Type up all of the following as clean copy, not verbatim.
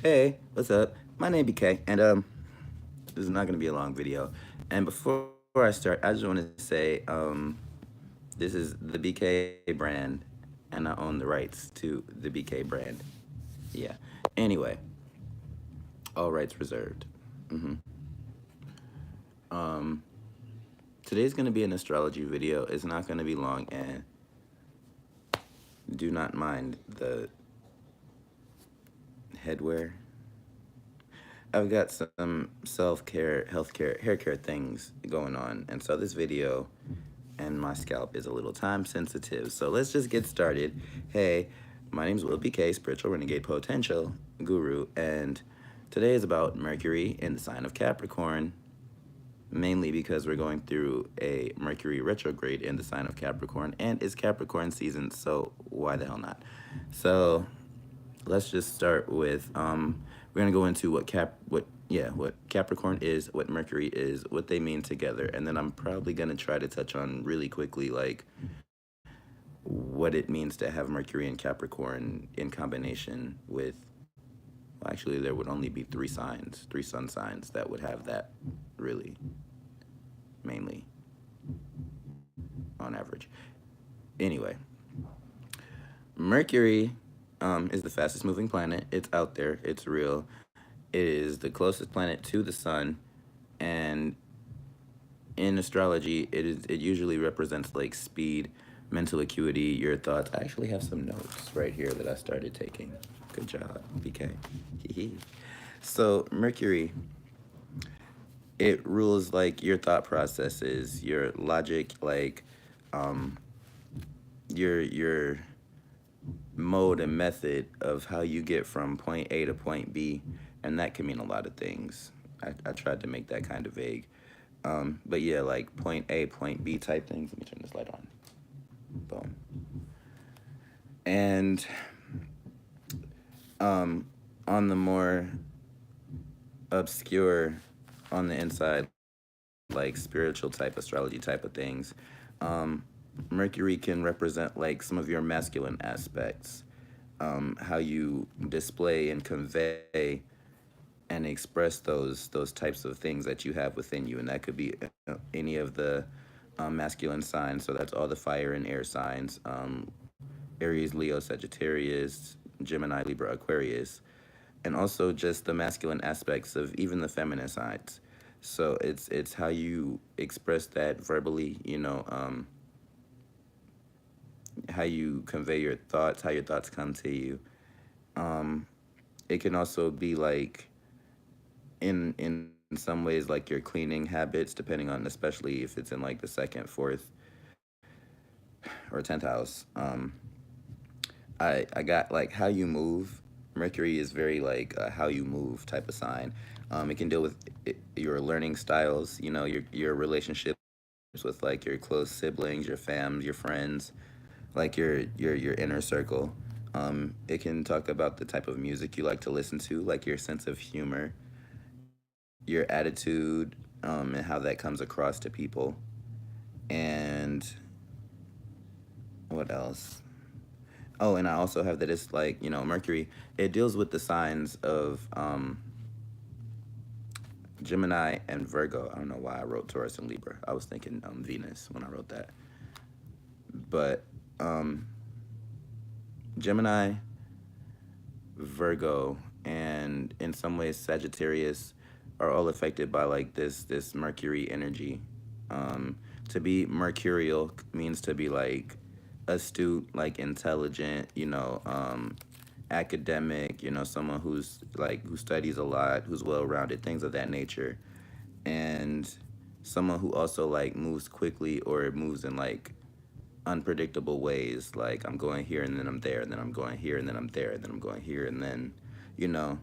Hey, what's up? My name BK, and this is not gonna be a long video. And before I start, I just want to say, this is the BK brand, and I own the rights to the BK brand. Yeah. Anyway, all rights reserved. hmm Um, Today's gonna be an astrology video. It's not gonna be long, and do not mind the headwear. I've got some self-care, health-care, hair care things going on. And so this video and my scalp is a little time sensitive. So let's just get started. Hey, my name is wbrazzellkinney, spiritual renegade potential guru. And today is about Mercury in the sign of Capricorn, mainly because we're going through a Mercury retrograde in the sign of Capricorn. And it's Capricorn season, so why the hell not? So let's just start with we're gonna go into what Capricorn is, what Mercury is, what they mean together, and then I'm probably gonna try to touch on really quickly like what it means to have Mercury and Capricorn in combination with. Well, actually, there would only be three signs, three sun signs that would have that, really, mainly, on average. Anyway, Mercury is the fastest moving planet. It's out there. It's real. It is the closest planet to the sun, and in astrology, it usually represents like speed, mental acuity, your thoughts. I actually have some notes right here that I started taking. Good job, BK. So Mercury, it rules like your thought processes, your logic, like your mode and method of how you get from point A to point B, and that can mean a lot of things. I tried to make that kind of vague. But yeah, like point A, point B type things. Let me turn this light on. Boom. And on the more obscure, on the inside, like spiritual type, astrology type of things, Mercury can represent like some of your masculine aspects, how you display and convey and express those types of things that you have within you, and that could be any of the masculine signs. So that's all the fire and air signs: Aries, Leo, Sagittarius, Gemini, Libra, Aquarius, and also just the masculine aspects of even the feminine sides. So it's how you express that verbally, how you convey your thoughts, how your thoughts come to you. It can also be like in some ways like your cleaning habits, depending on, especially if it's in like the second, fourth, or 10th house. I got like how you move. Mercury is very like how you move type of sign. It can deal with your learning styles, your relationships with like your close siblings, your fams, your friends, like your inner circle. It can talk about the type of music you like to listen to, like your sense of humor, your attitude, and how that comes across to people. And what else? Oh, and I also have that it's like, Mercury, it deals with the signs of Gemini and Virgo. I don't know why I wrote Taurus and Libra. I was thinking Venus when I wrote that. But Gemini, Virgo, and in some ways Sagittarius are all affected by like this Mercury energy. To be mercurial means to be like astute, like intelligent, academic, someone who studies a lot, who's well-rounded, things of that nature. And someone who also like moves quickly or moves in like unpredictable ways, like I'm going here and then I'm there, and then I'm going here and then I'm there, and then I'm going here, and then, you know.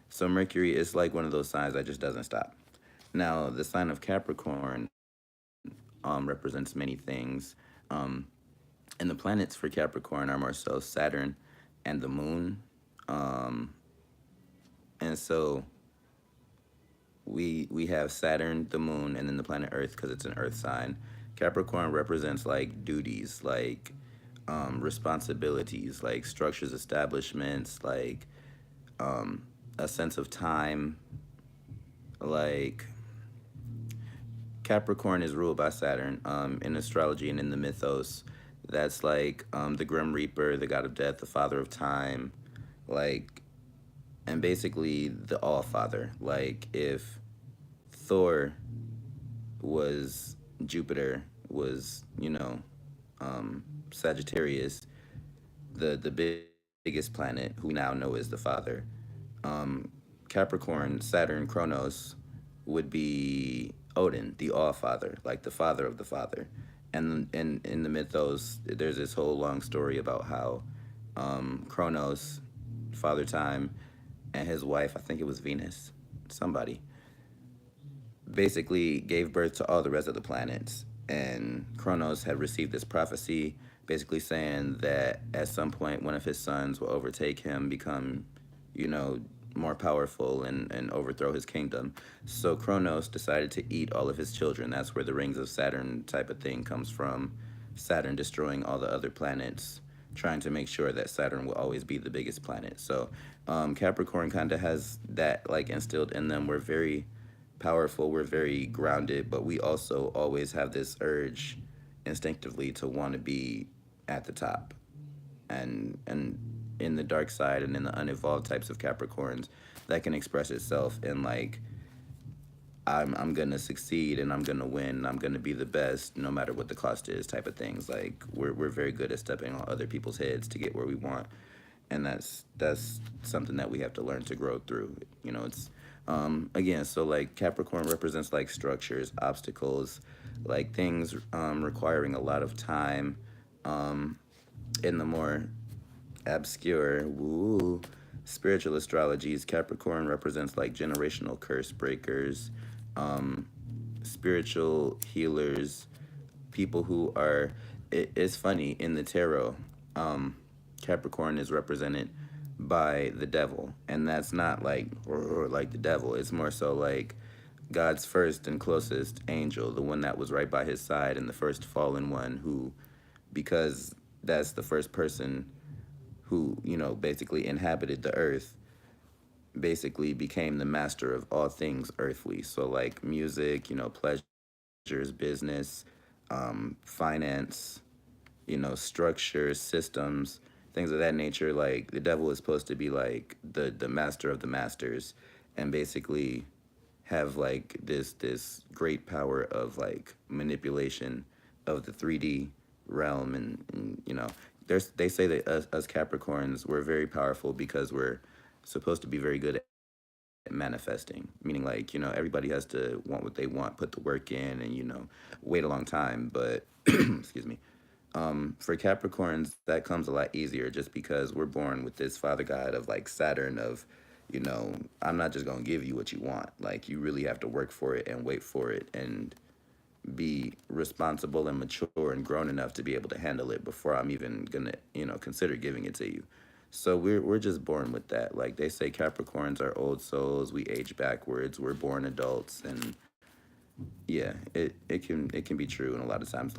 So Mercury is like one of those signs that just doesn't stop. Now, the sign of Capricorn represents many things. And the planets for Capricorn are more so Saturn and the moon. And so we have Saturn, the moon, and then the planet Earth because it's an Earth sign. Capricorn represents like duties, like responsibilities, like structures, establishments, like a sense of time. Like Capricorn is ruled by Saturn in astrology and in the mythos. That's like the Grim Reaper, the god of death, the father of time, like, and basically the All Father. Like if Thor was Jupiter, was Sagittarius, the biggest planet, who we now know is the father. Capricorn, Saturn, Kronos would be Odin, the All Father, like the father of the father. And in the mythos, there's this whole long story about how Kronos, Father Time, and his wife, I think it was Venus, somebody, basically gave birth to all the rest of the planets. And Kronos had received this prophecy basically saying that at some point one of his sons will overtake him, become, you know, more powerful and overthrow his kingdom. So Kronos decided to eat all of his children. That's where the rings of Saturn type of thing comes from. Saturn destroying all the other planets, trying to make sure that Saturn will always be the biggest planet. So Capricorn kind of has that like instilled in them. We're very powerful, we're very grounded, but we also always have this urge instinctively to want to be at the top. And in the dark side and in the unevolved types of Capricorns, that can express itself in like I'm gonna succeed and I'm gonna win and I'm gonna be the best no matter what the cost is type of things. Like we're very good at stepping on other people's heads to get where we want. And that's something that we have to learn to grow through. You know, it's again, so like Capricorn represents like structures, obstacles, like things requiring a lot of time. In the more obscure, woo, spiritual astrologies, Capricorn represents like generational curse breakers, spiritual healers, people who are. It's funny in the tarot. Capricorn is represented by the devil, and that's not like the devil. It's more so like God's first and closest angel, the one that was right by his side, and the first fallen one who, because that's the first person who, you know, basically inhabited the earth, basically became the master of all things earthly. So like music, you know, pleasures, business, finance, you know, structures, systems, things of that nature. Like the devil is supposed to be like the master of the masters, and basically have like this great power of like manipulation of the 3D realm. And you know, they say that us Capricorns, we're very powerful because we're supposed to be very good at manifesting, meaning like, you know, everybody has to want what they want, put the work in, and, you know, wait a long time. But excuse me, for Capricorns, that comes a lot easier just because we're born with this father god of like Saturn of, you know, I'm not just going to give you what you want. Like you really have to work for it and wait for it and be responsible and mature and grown enough to be able to handle it before I'm even going to, you know, consider giving it to you. So we're just born with that. Like they say Capricorns are old souls, we age backwards, we're born adults. And yeah, it can be true. And a lot of times,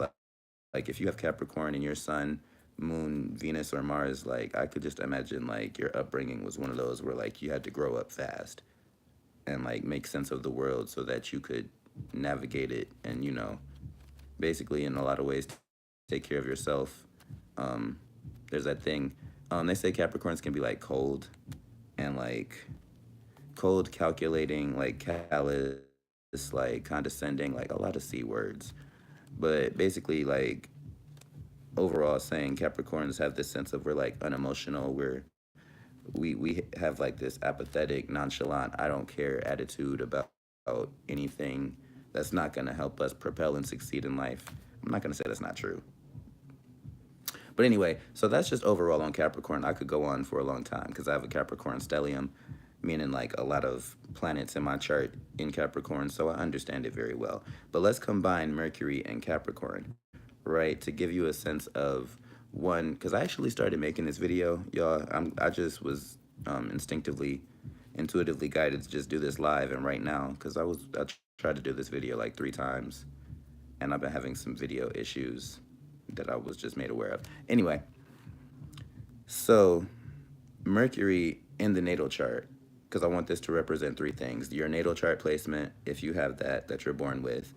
like if you have Capricorn in your sun, moon, Venus, or Mars, like I could just imagine like your upbringing was one of those where like you had to grow up fast and like make sense of the world so that you could navigate it and, you know, basically in a lot of ways take care of yourself. There's that thing, they say Capricorns can be like cold and like cold, calculating, like callous, like condescending, like a lot of C words. But basically, like overall, saying Capricorns have this sense of we're like unemotional. We have like this apathetic, nonchalant, I don't care attitude about anything that's not gonna help us propel and succeed in life. I'm not gonna say that's not true. But anyway, so that's just overall on Capricorn. I could go on for a long time because I have a Capricorn stellium, meaning like a lot of planets in my chart in Capricorn, so I understand it very well. But let's combine Mercury and Capricorn, right, to give you a sense of one, because I actually started making this video, y'all. I just was intuitively guided to just do this live and right now, because I tried to do this video like 3 times, and I've been having some video issues that I was just made aware of. Anyway, so Mercury in the natal chart because I want this to represent three things: your natal chart placement, if you have that you're born with,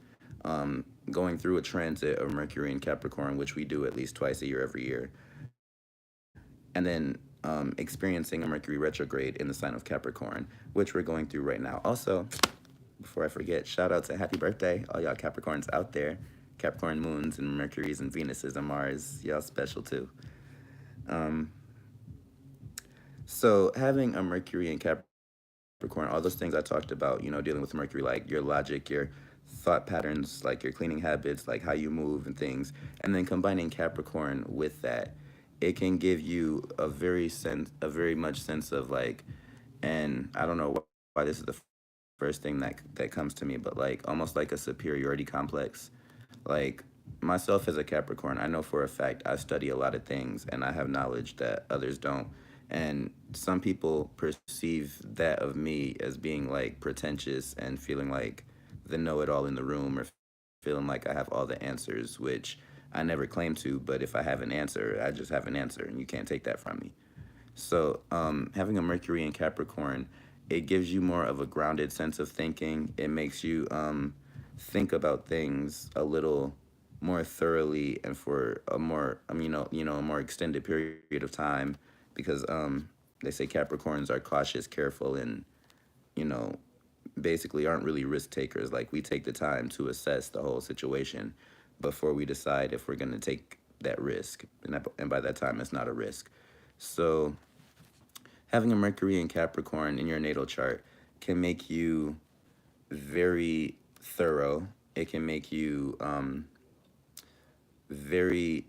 going through a transit of Mercury in Capricorn, which we do at least twice a year every year, and then experiencing a Mercury retrograde in the sign of Capricorn, which we're going through right now. Also, before I forget, shout out to happy birthday, all y'all Capricorns out there. Capricorn moons and Mercuries and Venuses and Mars, y'all special too. So having a Mercury in Capricorn, all those things I talked about, dealing with Mercury, like your logic, your thought patterns, like your cleaning habits, like how you move and things, and then combining Capricorn with that, it can give you a very much sense of like, and I don't know why this is the first thing that comes to me, but like almost like a superiority complex. Like myself as a Capricorn, I know for a fact I study a lot of things and I have knowledge that others don't. And some people perceive that of me as being like pretentious and feeling like the know-it-all in the room, or feeling like I have all the answers, which I never claim to. But if I have an answer, I just have an answer, and you can't take that from me. So having a Mercury in Capricorn, it gives you more of a grounded sense of thinking. It makes you think about things a little more thoroughly and for a more, a more extended period of time, because they say Capricorns are cautious, careful, and you know, basically aren't really risk takers. Like we take the time to assess the whole situation before we decide if we're going to take that risk, and by that time, it's not a risk. So having a Mercury in Capricorn in your natal chart can make you very thorough. It can make you very,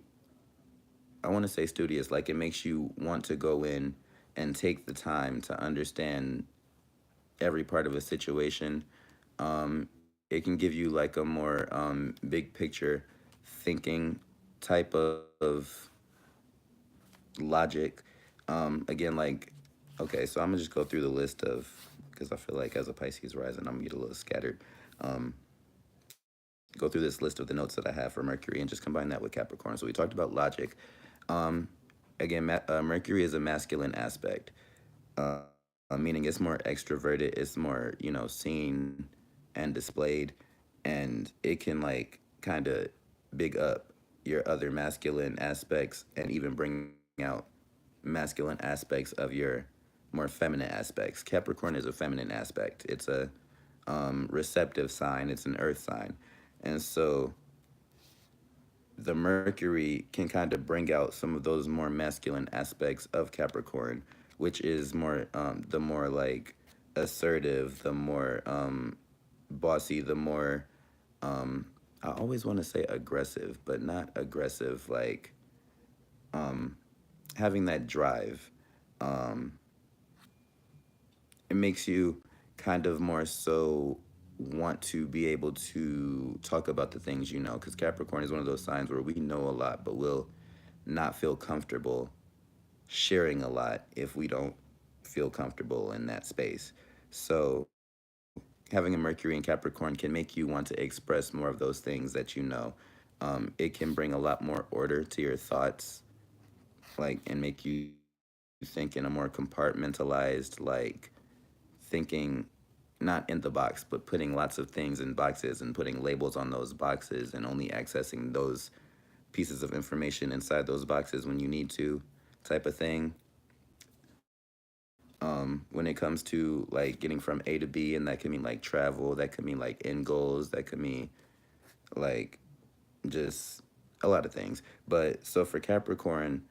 I want to say studious. Like it makes you want to go in and take the time to understand every part of a situation. It can give you like a more big picture thinking type of logic. Again, like, okay, so I'm gonna just go through the list of, because I feel like as a Pisces rising, I'm gonna get a little scattered. Go through this list of the notes that I have for Mercury and just combine that with Capricorn. So we talked about logic. Um, Again, Mercury is a masculine aspect, meaning it's more extroverted, it's more, seen and displayed, and it can like kind of big up your other masculine aspects and even bring out masculine aspects of your more feminine aspects. Capricorn is a feminine aspect. It's a receptive sign. It's an earth sign. And so the Mercury can kind of bring out some of those more masculine aspects of Capricorn, which is more the more like assertive, the more bossy, the more I always want to say aggressive, but not aggressive, like having that drive. Um, it makes you kind of more so want to be able to talk about the things you know, because Capricorn is one of those signs where we know a lot, but we'll not feel comfortable sharing a lot if we don't feel comfortable in that space. So having a Mercury in Capricorn can make you want to express more of those things that you know. It can bring a lot more order to your thoughts, like, and make you think in a more compartmentalized, like, thinking not in the box, but putting lots of things in boxes and putting labels on those boxes and only accessing those pieces of information inside those boxes when you need to, type of thing. When it comes to like getting from A to B, and that could mean like travel, that could mean like end goals, that could mean like just a lot of things. But so for Capricorn,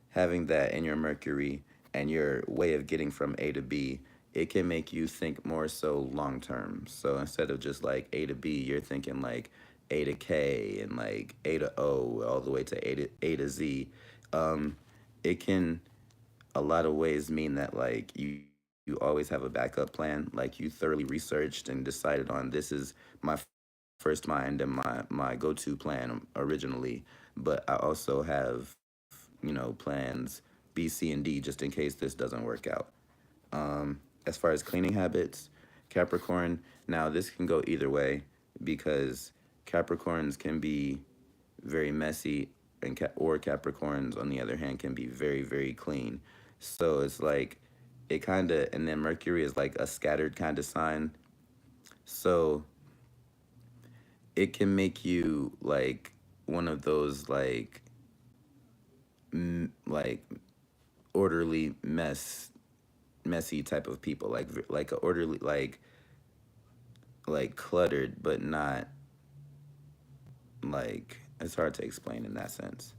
having that in your Mercury and your way of getting from A to B, it can make you think more so long term. So instead of just like A to B, you're thinking like A to K and like A to O all the way to A to Z. It can a lot of ways mean that like you always have a backup plan, like you thoroughly researched and decided on this is my first mind and my go-to plan originally, but I also have, plans B, C, and D just in case this doesn't work out. As far as cleaning habits, Capricorn, now this can go either way because Capricorns can be very messy, or Capricorns, on the other hand, can be very, very clean. So it's like it kind of, and then Mercury is like a scattered kind of sign. So it can make you like one of those like orderly messy type of people, like a orderly, like cluttered, but not like, it's hard to explain in that sense.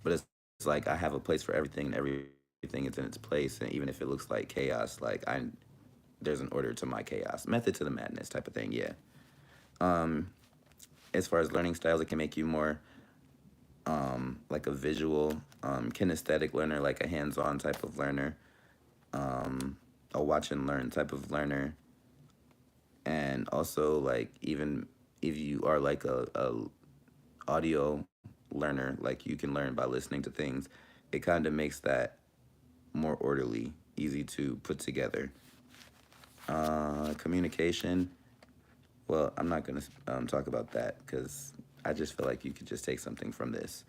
But it's like I have a place for everything, and everything is in its place, and even if it looks like chaos, like I there's an order to my chaos, method to the madness type of thing. Yeah. Um, as far as learning styles, it can make you more like a visual, kinesthetic learner, like a hands-on type of learner, a watch and learn type of learner, and also like even if you are like a audio learner, like you can learn by listening to things, it kind of makes that more orderly, easy to put together. Communication. Well, I'm not going to talk about that because I just feel like you could just take something from this.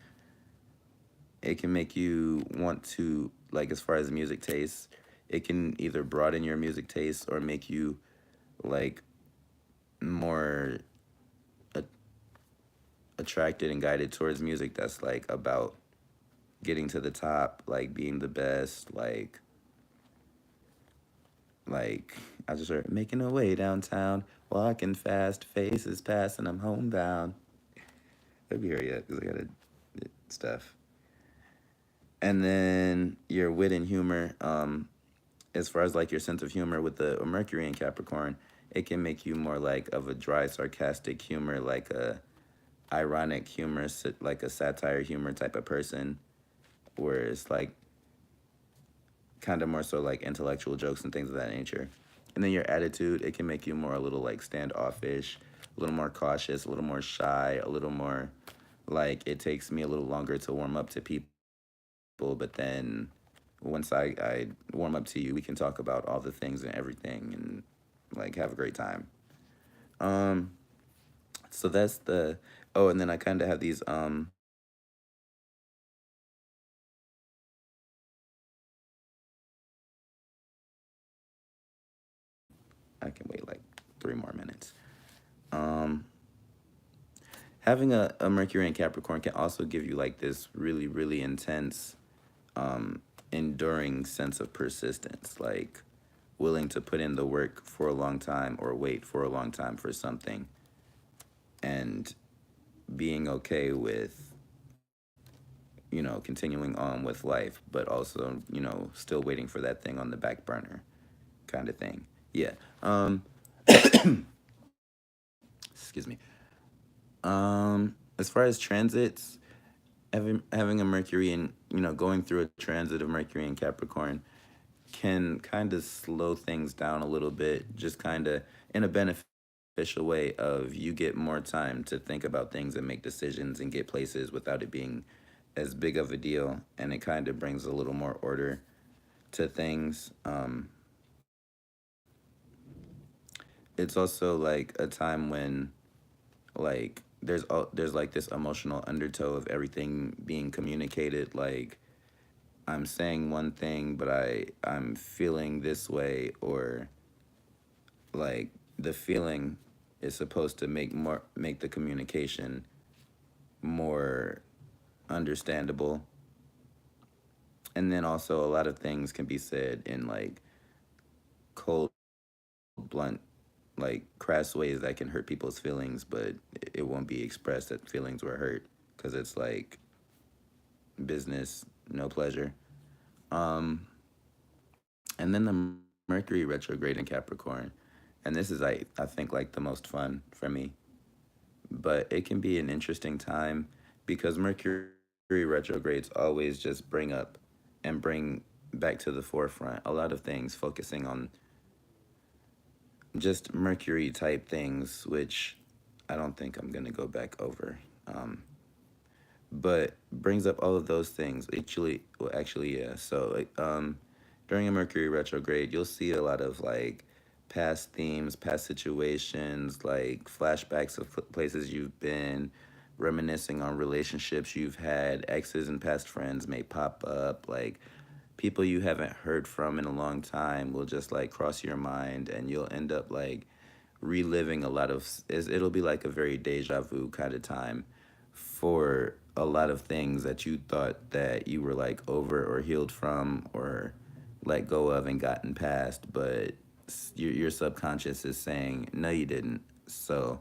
It can make you want to, like, as far as music taste, it can either broaden your music taste or make you, like, more attracted and guided towards music that's, like, about getting to the top, like, being the best, like, I just heard making a way downtown, walking fast, faces pass, and I'm homebound. I'll be here yet because I got stuff. And then your wit and humor, as far as like your sense of humor with the Mercury in Capricorn, it can make you more like of a dry, sarcastic humor, like a ironic humor, like a satire humor type of person, where it's like kind of more so like intellectual jokes and things of that nature. And then your attitude, it can make you more a little like standoffish, a little more cautious, a little more shy, a little more like it takes me a little longer to warm up to people, but then once I warm up to you, we can talk about all the things and everything and like have a great time. Um, so that's the, oh, and then I kind of have these, I can wait like 3 more minutes. Um, having a Mercury in Capricorn can also give you like this really, really intense, enduring sense of persistence, like willing to put in the work for a long time or wait for a long time for something, and being okay with, continuing on with life, but also, still waiting for that thing on the back burner kind of thing. Yeah. Excuse me. As far as transits, having a Mercury and, going through a transit of Mercury in Capricorn can kind of slow things down a little bit, just kind of in a beneficial way of you get more time to think about things and make decisions and get places without it being as big of a deal, and it kind of brings a little more order to things. It's also like a time when like there's like this emotional undertow of everything being communicated, like I'm saying one thing but I'm feeling this way, or like the feeling is supposed to make the communication more understandable. And then also a lot of things can be said in like cold, blunt, like crass ways that can hurt people's feelings, but it won't be expressed that feelings were hurt because it's like business, no pleasure. Um, and then the Mercury retrograde in Capricorn, and this is I think like the most fun for me, but it can be an interesting time because Mercury retrogrades always just bring up and bring back to the forefront a lot of things focusing on just Mercury type things, which I don't think I'm going to go back over. But brings up all of those things. Actually, yeah. So, during a Mercury retrograde, you'll see a lot of like past themes, past situations, like flashbacks of places you've been, reminiscing on relationships you've had, exes and past friends may pop up, like people you haven't heard from in a long time will just like cross your mind, and you'll end up like reliving a lot of it'll be like a very deja vu kind of time for a lot of things that you thought that you were like over or healed from or let go of and gotten past, but your subconscious is saying no, you didn't. So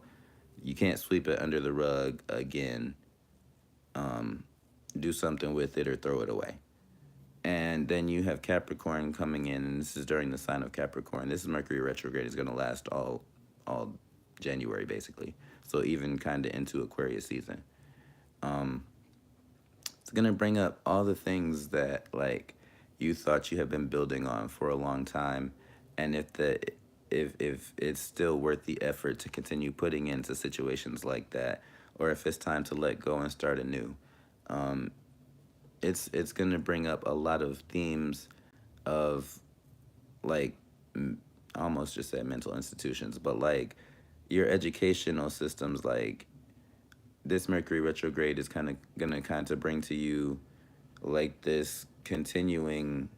you can't sweep it under the rug again. Do something with it or throw it away. And then you have Capricorn coming in, and this is during the sign of Capricorn. This is Mercury retrograde. Is going to last all January basically. So even kind of into Aquarius season. It's going to bring up all the things that like you thought you have been building on for a long time, and if it's still worth the effort to continue putting into situations like that, or if it's time to let go and start anew. It's going to bring up a lot of themes of like I almost just said mental institutions, but like your educational systems. Like this Mercury retrograde is kind of bring to you like this continuing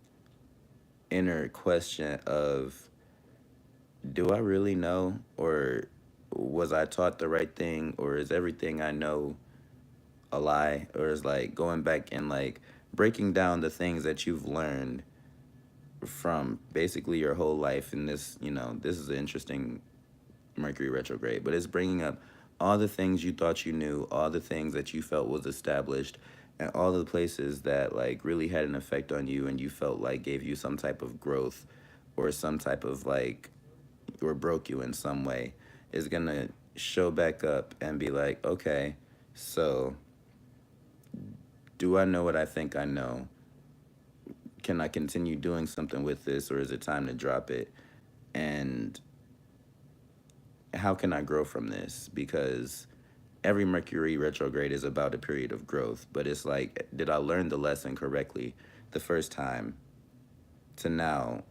inner question of, do I really know, or was I taught the right thing, or is everything I know a lie, or is like going back and like breaking down the things that you've learned from basically your whole life. And this, this is an interesting Mercury retrograde, but it's bringing up all the things you thought you knew, all the things that you felt was established, and all the places that like really had an effect on you and you felt like gave you some type of growth or some type of like, or broke you in some way, is gonna show back up and be like, okay, so do I know what I think I know? Can I continue doing something with this, or is it time to drop it? And how can I grow from this? Because every Mercury retrograde is about a period of growth, but it's like, did I learn the lesson correctly the first time to now,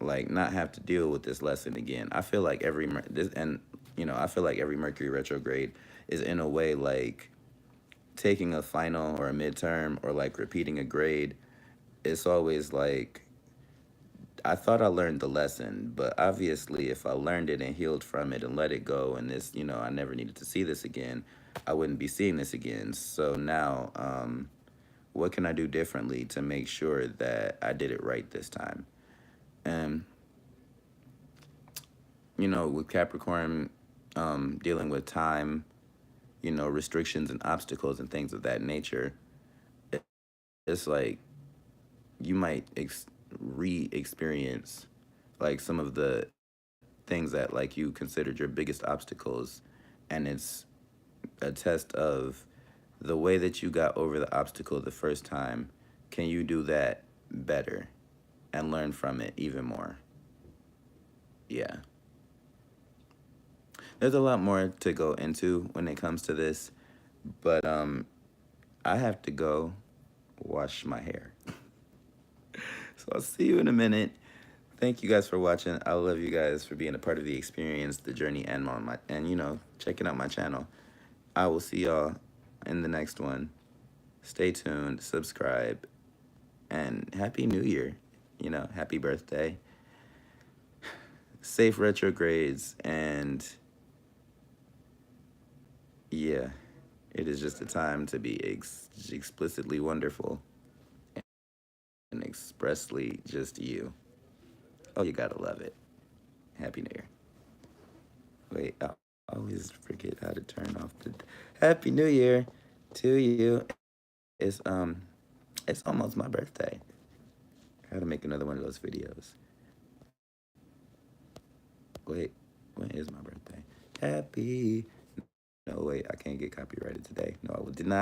like, not have to deal with this lesson again? I feel like I feel like every Mercury retrograde is in a way like taking a final or a midterm or like repeating a grade. It's always like, I thought I learned the lesson, but obviously if I learned it and healed from it and let it go, and this, I never needed to see this again, I wouldn't be seeing this again. So now, what can I do differently to make sure that I did it right this time? And, with Capricorn, dealing with time, restrictions and obstacles and things of that nature, it's like you might re-experience like some of the things that like you considered your biggest obstacles, and it's a test of the way that you got over the obstacle the first time. Can you do that better and learn from it even more? Yeah, there's a lot more to go into when it comes to this, but I have to go wash my hair. So I'll see you in a minute. Thank you guys for watching. I love you guys for being a part of the experience, the journey, and checking out my channel. I will see y'all in the next one. Stay tuned, subscribe, and Happy New Year. Happy birthday. Safe retrogrades, and yeah, it is just a time to be explicitly wonderful and expressly just you. Oh, you gotta love it. Happy New Year. Wait, I always forget how to turn off the Happy New Year to you. It's almost my birthday. I gotta make another one of those videos. Wait, when is my birthday? Happy. No, wait, I can't get copyrighted today. No, I did not.